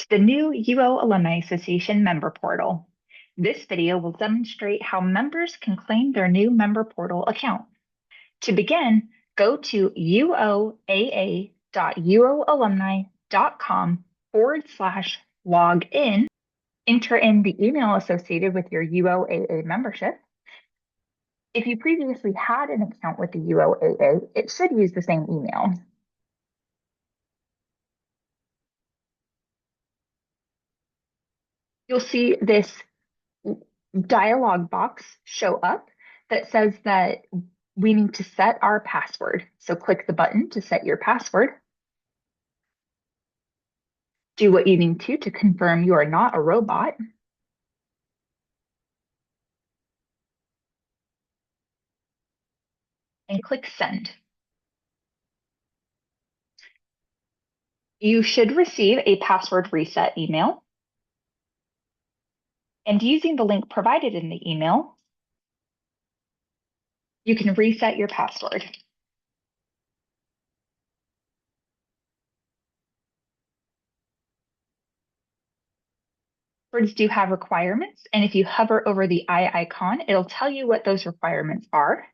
to the new UO Alumni Association member portal. This video will demonstrate how members can claim their new member portal account. To begin, go to uoaa.uoalumni.com/login, enter in the email associated with your UOAA membership. If you previously had an account with the UOAA, it should use the same email. You'll see this dialog box show up that says that we need to set our password. So click the button to set your password. Do what you need to confirm you are not a robot. And click send. You should receive a password reset email. And using the link provided in the email, you can reset your password. Passwords do have requirements, and if you hover over the eye icon, it'll tell you what those requirements are.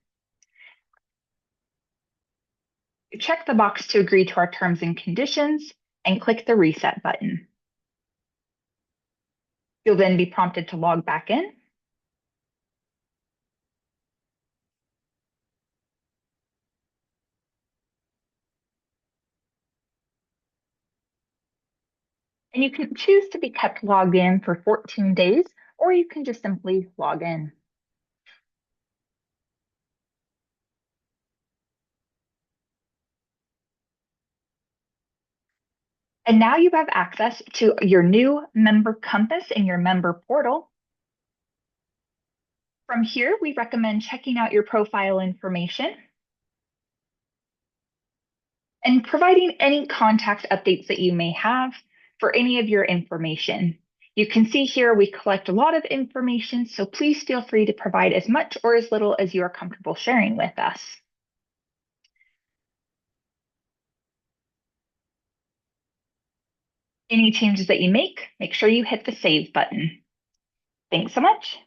Check the box to agree to our terms and conditions and click the reset button. You'll then be prompted to log back in. And you can choose to be kept logged in for 14 days, or you can just simply log in. And now you have access to your new member compass in your member portal. From here, we recommend checking out your profile information and providing any contact updates that you may have for any of your information. You can see here we collect a lot of information, so please feel free to provide as much or as little as you are comfortable sharing with us. Any changes that you make sure you hit the save button. Thanks so much.